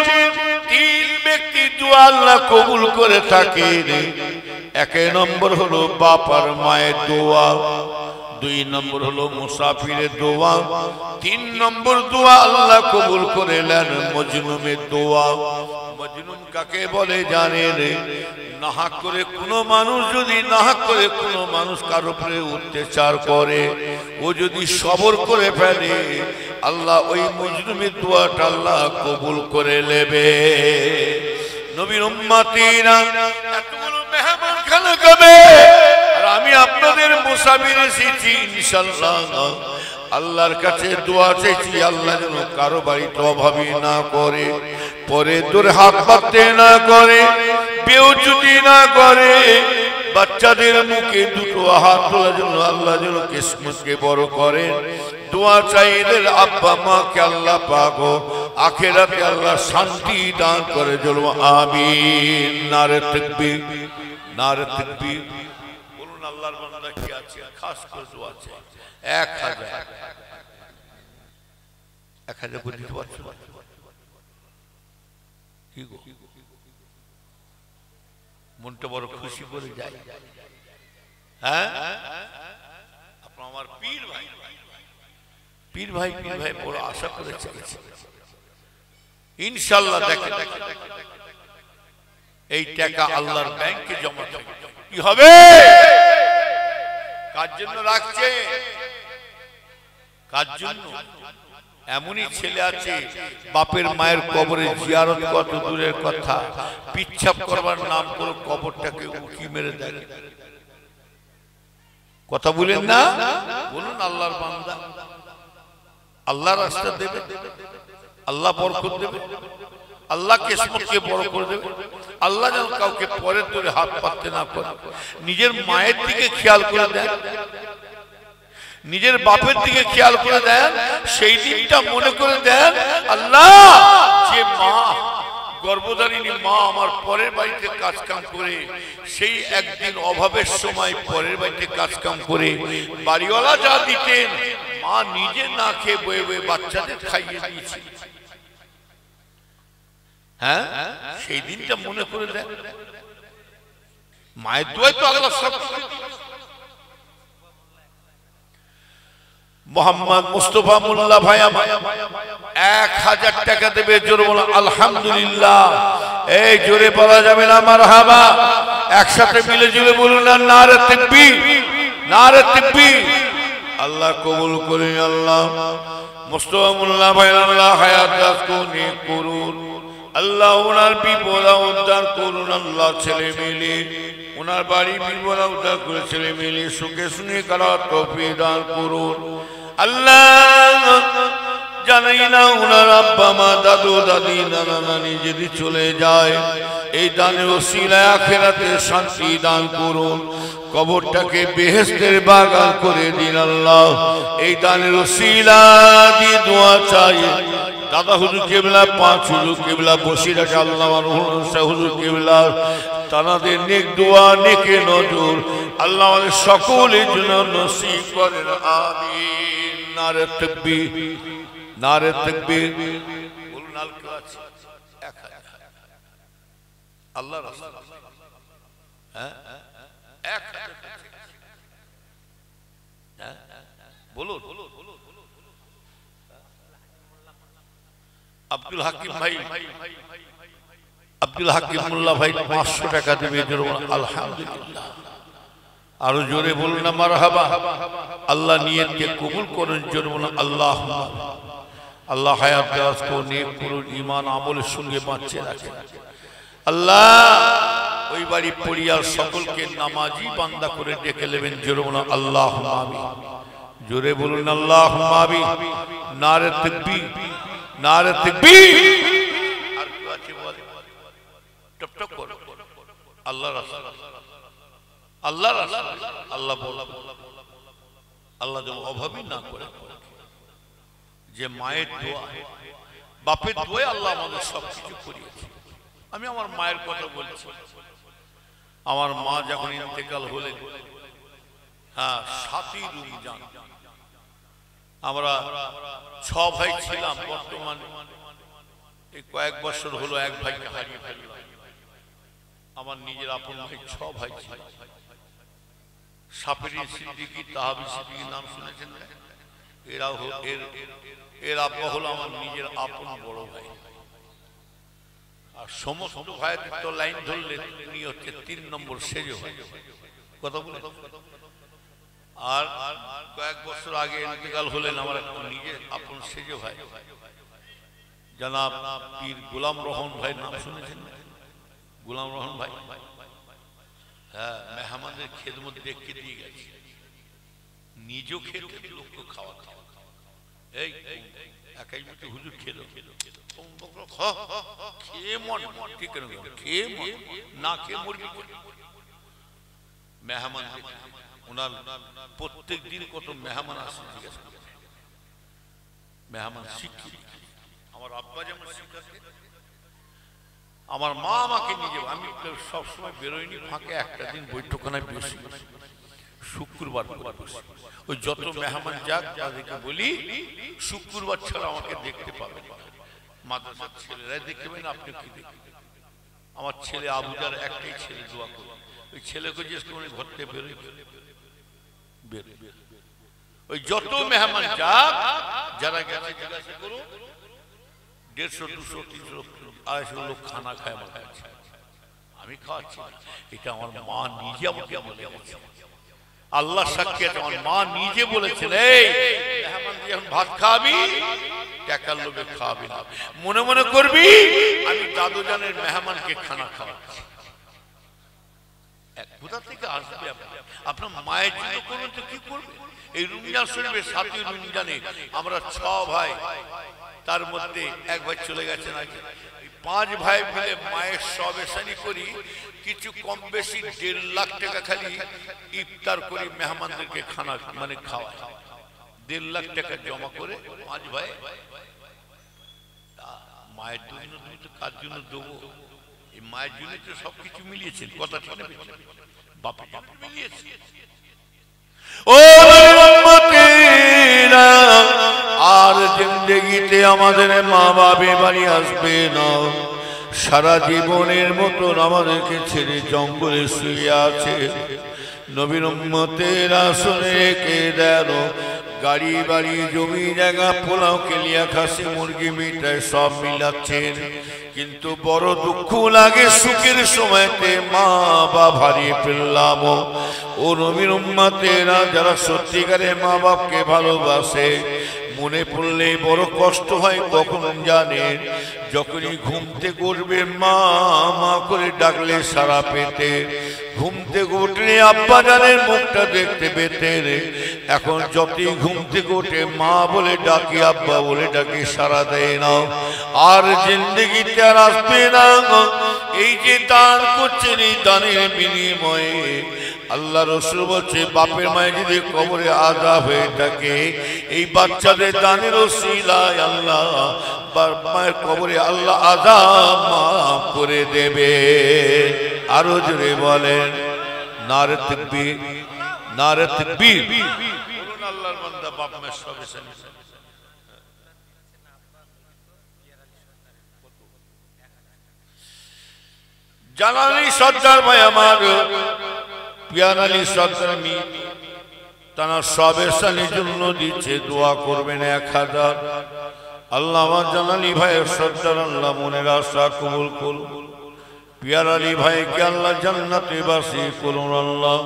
3 ব্যক্তির দোয়া আল্লাহ কবুল করে থাকেন। 1 নম্বর হলো বাপ আর মায়ের দোয়া, 2 নম্বর হলো মুসাফিরের দোয়া, 3 নম্বর দোয়া আল্লাহ কবুল করে নেন মজলুমের দোয়া। মজলুম কাকে বলে জানেন? নাহক করে কোনো মানুষ যদি নাহক করে কোনো মানুষ কারো উপরে অত্যাচার করে, ও যদি সবর করে ফেলে, আল্লাহ ওই মজলুমের দোয়াটা আল্লাহ কবুল করে নেবে। নবীর উম্মতিরা এতগুলো মেহমান খানা খাবে, আর আমি আপনাদের মুসাফির এসেছি। ইনশাআল্লাহ আল্লাহর কাছে দোয়া চাইছি, আল্লাহ যেন কারো বাড়িতে অভাবী না করে, পরে দূরে হাত পাততে না করে, বেউজুতি না করে, বাচ্চাদের মুখে 2 হাত তোলার জন্য আল্লাহ যেন কিসমতকে বড় করে। দোয়া চাই এদের আব্বা মাকে আল্লাহ পাক আখিরাতে আল্লাহ শান্তি দান করে। বলুন আমিন। নারে তাকবীর, নারে তাকবীর। বলুন আল্লাহর বান্দা কি আছে খাস করে দোয়া চাই। 1000 করে দিতে পারছো? কি গো মনটা বড় খুশি করে যায়। হ্যাঁ, আপনার আমার পীর ভাই, পীর ভাই, পীর ভাই বড় আশা করে চলেছে। ইনশাআল্লাহ দেখেন এই টাকা আল্লাহর ব্যাংকে জমা থাকবে। কি হবে? কার জন্য রাখছে? কার জন্য? এমনই ছেলে আছে বাপের মায়ের কবরে জিয়ারত কত দূরের কথা, পিচ্ছাপ করবার নাম করে কবরটাকে উকি মেরে দেয়। কথা বলেন না? বলুন আল্লাহর বান্দা, আল্লাহ রাস্তা দেবে, আল্লাহ বরকত দেবে, আল্লাহ কিসমতকে বড় করে দেবে। আল্লাহ যেন কাউকে পরের ধরে হাত পাততে না করে। নিজের মায়ের দিকে খেয়াল করে দেন, নিজের বাপের দিকে খেয়াল করে দেন। সেই দিনটা মনে করে দেন, আল্লাহ যে মা গর্ভধারিণী মা আমার পরের বাড়িতে কাজ কাম করে, সেই একদিন অভাবের সময় পরের বাড়িতে কাজ কাম করে বাড়িওয়ালা যা দিতেন মা নিজে না খেয়ে বয়ে বয়ে বাচ্চাদের খাইয়ে দিয়েছে। হ্যাঁ, সেই দিনটা মনে করে দেন। মায়ের দোয়ায় তো আল্লাহ সব। মোহাম্মদ মুস্তফা মোল্লা ভাই 1000 টাকা দেবে। জোরে বলো আলহামদুলিল্লাহ। এই জোরে বলা যাবে না মারহাবা, একসাথে মিলে জুলে বলুন না নারে তাকবীর, নারে তাকবীর। আল্লাহ কবুল করুন, আল্লাহ মুস্তাফা মোল্লা ভাই আল্লাহ হায়াত দাস করুন, আল্লাহ ওনার বিপদ উদ্ধার করুন, আল্লাহ ছেলে মেয়ে ওনার বাড়ি বিপদ উদ্ধার করে ছেলে মেয়ে সুখে শুনে করার তৌফিক দান করুন। আল্লাহ জানাই না ওনার আব্বা মা দাদু দাদি নানা নানি যদি চলে যায়, এই দানের ওসিলায় আখিরাতে শান্তি দান করুন, কবরটাকে বেহেশতের বাগান করে দিন। আল্লাহ এই দানের ওসিলা দিয়ে দোয়া চাই, দাদা হুজুর কেবলা, পাঁচ হুজুর কেবলা, বসিরা আল্লাহ হুজুর কেবলা, তানাদের নেক দোয়া নেকে নজর আল্লাহ আমাদের সকলের জন্য নসিব করেন, আমিন। নারে তাকবীর, নারে তাকবীর বলুন। আর কেউ আছে? আল্লাহ রাসূল, হ্যাঁ এক বলুন। আব্দুল হাকিম ভাই, আব্দুল হাকিম মোল্লা ভাই 500 টাকা দেবে, আলহামদুলিল্লাহ। আরো জোরে বলুন না মারহাবা। আল্লাহ নিয়তকে কবুল করেন, জোরে বলুন আল্লাহ। আল্লাহ হায়াত দারাজ করুন, নেক করুন, ঈমান আমলের সঙ্গে বাঁচিয়ে রাখেন। আল্লাহ ওই বাড়ি পরিবার সকলকে নামাজি বান্দা করে ডেকে নেবেন, জোরে বলুন আল্লাহুম্মা আমিন। জোরে বলুন আল্লাহুম্মা আমিন। নারে তাকবীর, নারে তাকবীর। আর কেউ আছে বলে টপ টপ করো। আল্লাহ রাসূল, আল্লাহ রাসূল, আল্লাহ বল, আল্লাহ যেন অভাবী না করে, যে মায়ের দোয়া বাপের দোয়া আল্লাহ আমাদের সবকিছু করিয়েছে। আমি আমার মায়ের কথা বলছি, আমার মা যখন ইন্তেকাল হলেন, হ্যাঁ 7ই রমজান, আমরা 6 ভাই ছিলাম, বর্তমানে এই কয়েক বছর হলো এক ভাইকে হারিয়ে ফেললাম। আমার নিজের আপন ভাই 6 ভাই ছিল। সাফেরি সিদ্দিকী, তাহাবি সিদ্দিকী নাম শুনেছেন? এর আব্বা হলো আমার নিজের আপন বড় ভাই। আর সমস্ত ভাইয়ের তো লাইন ধরলে উনি হচ্ছে 3 নম্বর সেজ ভাই। কথা বলে। আর কয়েক বছর আগে ইন্তেকাল হলেন আমার নিজের আপন সেজ ভাই জনাব পীর গোলাম রহমান ভাই, নাম শুনেছেন? গোলাম রহমান ভাই, হ্যাঁ, মেহমানদের খেদমত দেখে দিয়ে গেছে, নিজেও খেতে লোককে খাওয়া খাওয়া। এই একাই মতো হুজুর খেলো, খেয়ে মন ঠিক খেয়ে না খেয়ে মরবি। মেহমান ওনার প্রত্যেক দিন কত মেহমান আসে জিজ্ঞাসা করে। মেহমান শিক্ষিত, আমার আব্বা যেমন শিক্ষিত, আমার মা আমাকে নিজে, আমি সবসময় বেরোয়নি ফাঁকে, একটা দিন বৈঠকখানায় বেশি শুক্রবার করে বসি। ওই যত মেহমান যাক তাদেরকে বলি শুক্রবার ছাড়া আমাকে দেখতে পাবেন না, মাদ্রাসার ছেলেরাই দেখবেন, আপনি কি দেখবেন? আমার ছেলে আবুজার একটাই ছেলে, দোয়া করে ওই ছেলেকে জিজ্ঞেস করে ঘর থেকে বেরোয়, ওই যত মেহমান যাক যারা গেছে জিজ্ঞাসা করুন, 150, 200, 300, 250 লোক খানা খায় আমার কাছে, আমি খাওয়াচ্ছি। এটা আমার মা নিজে আমাকে বলে গেছে, আল্লাহ সাক্ষী আছে, আমার মা নিজে বলেছেন, এই মেহমান যখন ভাত খাবি টাকার লোভে খাওয়াবি না, মনে মনে করবি আমি দাদু জানের মেহমানকে খানা খাওয়াচ্ছি। কোথা থেকে আসবে? আপনার মায়ের জন্য করবেন তো কি করবে? এই রমজান শরীফে 7ই রমজানে আমরা 6 ভাই, তার মধ্যে এক ভাই চলে গেছেন আগে, 5 ভাই মিলে মায়ের সবেশানি করি, কিছু কম বেশি 1.5 লাখ টাকা খালি ইফতার করি, মেহমানদেরকে খানা মানে খাওয়া, 1.5 লাখ টাকা জমা করে 5 ভাই। মায়ের জন্য তুমি তো কার জন্য দেবো? এই মায়ের জন্য তো সবকিছু মিলিয়েছেন, কথা ঠিক না? বাপের জন্য মিলিয়েছি। ও উম্মতেরা, আর জিন্দেগিতে আমাদের মা বাবা বাড়ি আসবে না, সারা জীবনের মতন আমাদেরকে ছেড়ে জঙ্গলে শুয়ে আছে। নবীর উম্মতেরা শুনে কে দেন, গাড়ি বাড়ি জমি জায়গা পোলাও কেলিয়া খাসি মুরগি মিঠাই সব মিলাচ্ছেন, কিন্তু বড় দুঃখ লাগে সুখের সময়তে মা বাপ হারিয়ে ফেললাম। ও নবীর উম্মতেরা যারা সত্যিকারে মা বাপকে ভালোবাসে মনে পড়লে বড় কষ্ট হয়। কখন জানেন? যখনই ঘুম থেকে উঠবে মা মা করে ডাকলে সারা পেতে, ঘুম থেকে উঠলে আব্বা জানের মুখটা দেখতে পেতেন। এখন যতই ঘুম থেকে উঠে মা বলে ডাকি আব্বা বলে ডাকি সারা দেয় না। আর জিন্দগিতে আর আসবে না। এই যে দান করছেন এই দানের বিনিময়ে আল্লাহ রসুল বলছে বাপের মায়ের যদি কবরে আযাব হয়ে থাকে এই বাচ্চাদের দানের ওসিলায় আল্লাহ মায়ের কবরে আল্লাহ আযাব মাফ করে দেবে। আরো জোরে বলেন নারে তাকবীর, নারে তাকবীর। বলুন আল্লাহর বান্দা বাপ মায়ের সবে সানি জালালি সর্দার ভাই আমার পিয়ার আলী সর্দার মি তারা সবে সানির জন্য দিচ্ছে দোয়া করবেন 1000। আল্লাহ আমার জালালি ভাইয়ের সর্দার আল্লাহ মনের আশা কবুল করুন। পিয়ার আলী ভাইকে আল্লাহ জান্নাতে বাসী করুন। আল্লাহ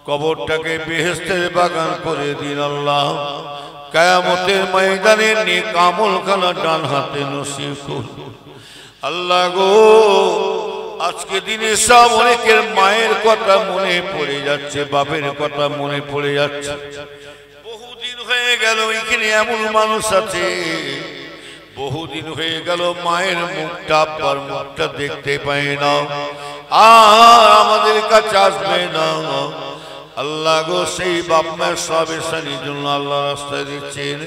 কবরটাকে বেহেশতের বাগান করে দিন। আল্লাহ কিয়ামতের ময়দানে নেক আমল খানা ডান হাতে নসিব করুন। আল্লাহ গো আজকে দিনে সব অনেকের মায়ের কথা মনে পড়ে যাচ্ছে, বাপের কথা মনে পড়ে যাচ্ছে। বহুদিন হয়ে গেল এখানে এমন মানুষ আছে বহুদিন হয়ে গেল মায়ের মুখটা আব্বার মুখটা দেখতে পাই না, আর আমাদের কাছে আসবে না। আল্লাহ গো সেই বাপ মায়ের সবে সানির জন্য আল্লাহ রাস্তা দিচ্ছেন,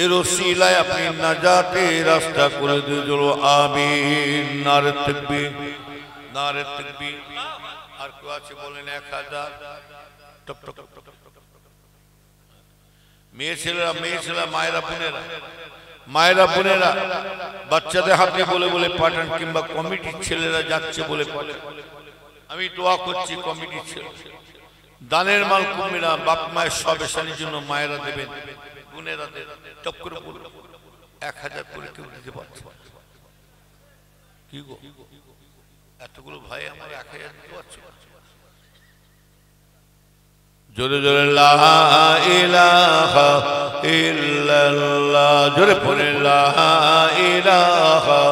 এর ওসিলায় আপনি নাজাতের রাস্তা করে দিয়ে চলো আমিন। নারে তাকবীর, নারে তাকবীর। আর কেউ আছে বলেন 1000। টক টক টক টক। মেয়ে ছেলেরা মায়েরা বোনেরা, মায়েরা বোনেরা বাচ্চাদের হাতে বলে বলে পাঠান, কিংবা কমিটির ছেলেরা যাচ্ছে বলে পাঠান। আমি দোয়া করছি কমিটির ছেলে দানের মাল কমবে না, বাপ মায়ের সবে সানির জন্য মায়েরা দেবেন, বোনেরা দেবেন। টপ করে বলুন 1000 করে কেউ দিতে পারছে কি গো? এতগুলো ভাই আমার 1000 দিতে পারছে? জোরে জোরে লা ইলাহা ইল্লাল্লাহ, জোরে পড়ে লা ইলাহা।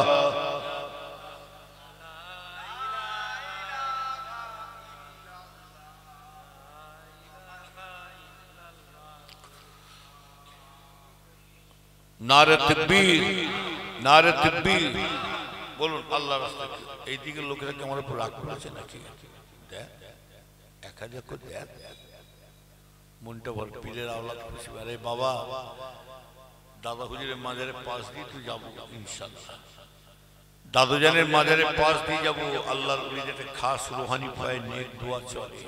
নারে তাকবীর, নারে তাকবীর। বলুন আল্লাহর রাস্তায়। এই দিকের লোকেরা কি আমার উপর রাগ করেছে নাকি? 1000 করে দেন, মনটা বড় পীরের আওলাদ খুশি। আরে বাবা দাদা হুজুরের মাজারে পাশ দিয়ে তুই যাবো ইনশাআল্লাহ, দাদুজানের মাজারে পাশ দিয়ে যাবো। আল্লাহর ওলিদের একটা খাস রুহানি পায় নেক দোয়া চলে।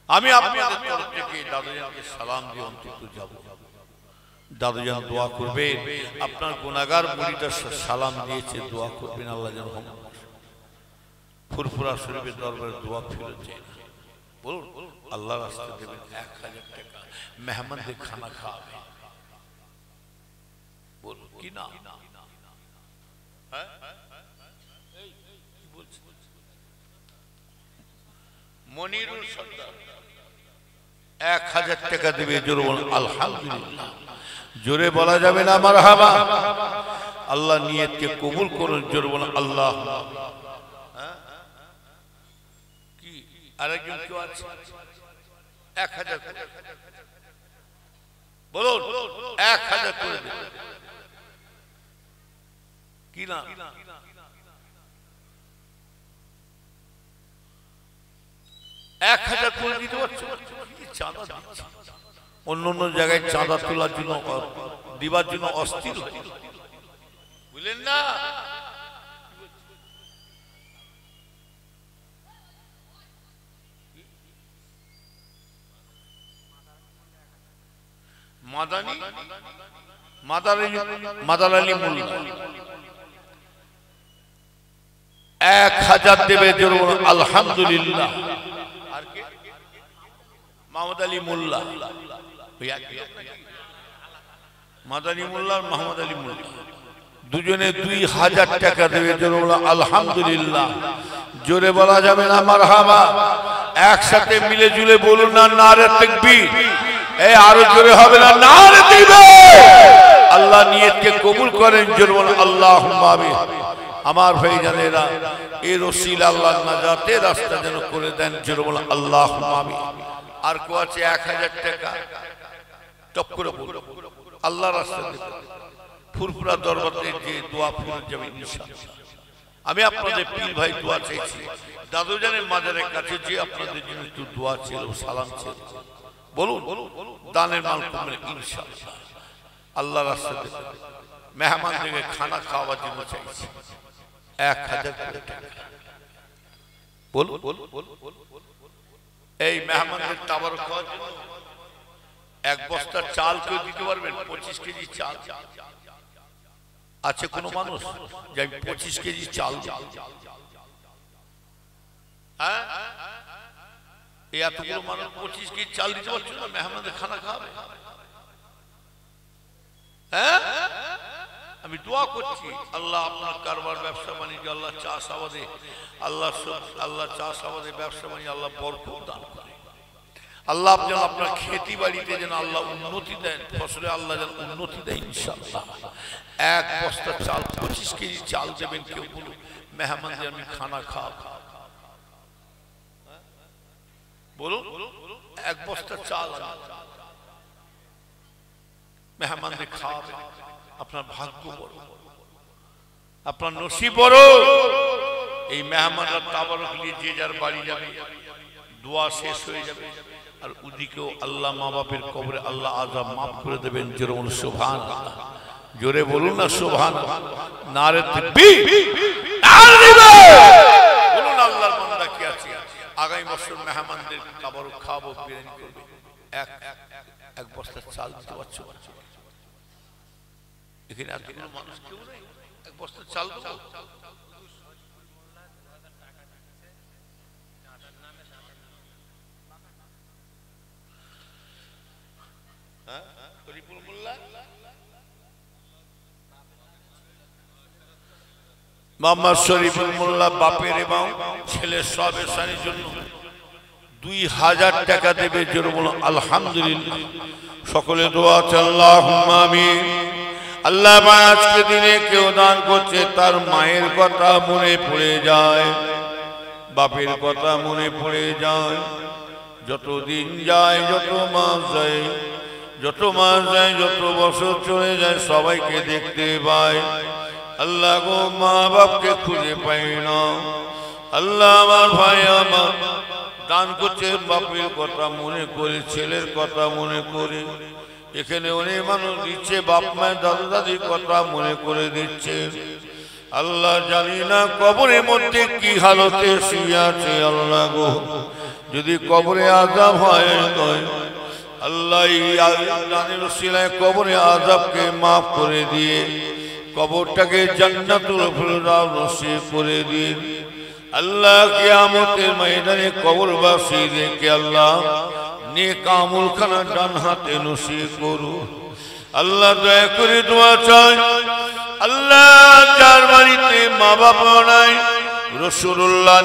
আমি আপনাদের তরফ থেকে দাদুজানকে সালাম দিয়ে অন্তত যাবো। দাদুজান দোয়া করবে, আপনার গুনাহগার মুরিদটা সালাম দিয়েছে দোয়া করবেন আল্লাহ যেন ফুরফুরা শরীফের দরবারে দোয়া ফিরে যায়। বলুন আল্লাহ রাস্তায় দেবেন 1000 টাকা, মেহমানদের খানা খাওয়াবে। বলুন কি না? মনিরুল সর্দার 1000 টাকা দেবে। জোরে বলুন আলহামদুলিল্লাহ। জোরে বলা যাবে না মারহাবা? আল্লাহ নিয়তকে কবুল করুন। জোরে বলুন আল্লাহ। কি আরেকজন কেউ আছে? 1000 বলুন 1000 করে দেবে কি না? 1000 করে দিতে পারছো? চাঁদা দিচ্ছে, অন্য অন্য জায়গায় চাঁদা তোলার জন্য দিবার জন্য অস্থির বুঝলেন না? মাদানী মাদার আলী মোল্লা 1000 দেবে। আলহামদুলিল্লাহ। আর কে? মোহাম্মদ আলী মোল্লা, মাদানী মোল্লা আর মোহাম্মদ আলী মোল্লা দুজনে 2000 টাকা দেবে। জোরে বলো আলহামদুলিল্লাহ। জোরে বলা যাবে না মারহাবা? একসাথে মিলে জুলে বলুন না নারে তাকবীর। এই আরো জোরে হবে না নারে তাকবীর। আল্লাহ নিয়তকে কবুল করেন। জোরে বলুন আল্লাহুম্মা আমিন। আমার ভাইজানেরা, এই ওসিলা আল্লাহ নাজাতের রাস্তা যেন করে দেন। জোরে বলুন আল্লাহুম্মা আমিন। আর কো আছে 1000 টাকা, টপ করে বলুন আল্লাহর রাস্তায় ফুরফুরা দরবারে যে দোয়া ফুরে যাবে ইনশাআল্লাহ। আমি আপনাদের পীর ভাই দোয়া চাইছি, দাদুজানের মাজারের কাছে যে আপনাদের জন্য একটু দোয়া ছিল, সালাম ছিল, বলুন দানের মাল কমবে ইনশাআল্লাহ। আল্লাহর রাস্তায় মেহমানদেরকে খানা খাওয়ার জন্য চাইছি 1000 টাকা। বলুন এই মেহমানদের তাবারক খাওয়ার জন্য 1 বস্তা চাল কেউ দিতে পারবেন? 25 কেজি চাল আছে কোন মানুষ যে 25 কেজি চাল? হ্যাঁ, এই এতগুলো মানুষ 25 কেজি চাল দিতে পারছে না? মেহমানদের খানা খাওয়াবে? হ্যাঁ, আমি দোয়া করছি আল্লাহ আপনার কারবার ব্যবসা বাণিজ্য, আল্লাহ চাষ আবাদে, আল্লাহ চাষ আবাদে ব্যবসা বাণিজ্য আল্লাহ বরকত দান করে। আল্লাহ যেন আপনার খেতি বাড়িতে যেন আল্লাহ উন্নতি দেন, ফসলে আল্লাহ যেন উন্নতি দেয় ইনশাআল্লাহ। 1 বস্তা চাল 25 কেজি চাল দেবেন কেউ? বলুন মেহমানদের আমি খানা খাওয়াবো। বলুন 1 বস্তা চাল মেহমানদের খাওয়াবেন। আপনার ভাগ্য বড়, আপনার নসিব বড়। এই মেহমানরা তাবারক নিয়ে যে যার বাড়ি যাবে, দোয়া শেষ হয়ে যাবে, আর ওদিকেও আল্লাহ মা বাপের কবরে আল্লাহ আযাব মাফ করে দেবেন। জোরে বলুন সুবহানাল্লাহ। জোরে বলুন না সুবহানাল্লাহ। নারে তাকবীর। বলুন আল্লাহর বান্দা কি আছে আগামী বছর মেহমানদের তাবারক খাওয়াবো, বিরিয়ানি করবে, এক বস্তা চাল দিতে পারছো? এখানে আর কোনো মানুষ কেউ নেই? 1 বস্তা চাল দেবো? মোহাম্মদ শরীফুল মোল্লা বাপের এবং ছেলের সব এহসানের জন্য 2000 টাকা দেবে। জোরে বলুন আলহামদুলিল্লাহ। সকলে দোয়া আছে আল্লাহুম্মা আমিন। আল্লাহ আজকে দিনে কেউ দান করছে, তার মায়ের কথা মনে পড়ে যায়, বাপের কথা মনে পড়ে যায়। যত দিন যায়, যত মাস যায়, যত বছর চলে যায়, সবাইকে দেখতে পায়। আল্লাহ গো মা বাপকে খুঁজে পাই না। আল্লাহ আমার ভাই আমার দান করছে, বাপের কথা মনে করে, ছেলের কথা মনে করে। এখানে অনেক মানুষ দিচ্ছে, বাপ মায়ের দাদা দাদির কথা মনে করে দিচ্ছে। আল্লাহ জানি না কবরের মধ্যে কি হালতে শুয়ে আছে। আল্লাহ গো যদি কবরে আযাব হয়, আল্লাহ জানের উসিলায় কবরে আযাবকে মাফ করে দিয়ে কবরটাকে জান্নাতুল ফিরদাউস নসিব করে দিন। আল্লাহ কিয়ামতের ময়দানে কবরবাসীদেরকে আল্লাহ নেক আমল খানা ডান হাতে নসিব করুন। আল্লাহ দয়া করে দোয়া চাই, আল্লাহ যার বাড়িতে মা বাবা নাই, রাসূলুল্লাহ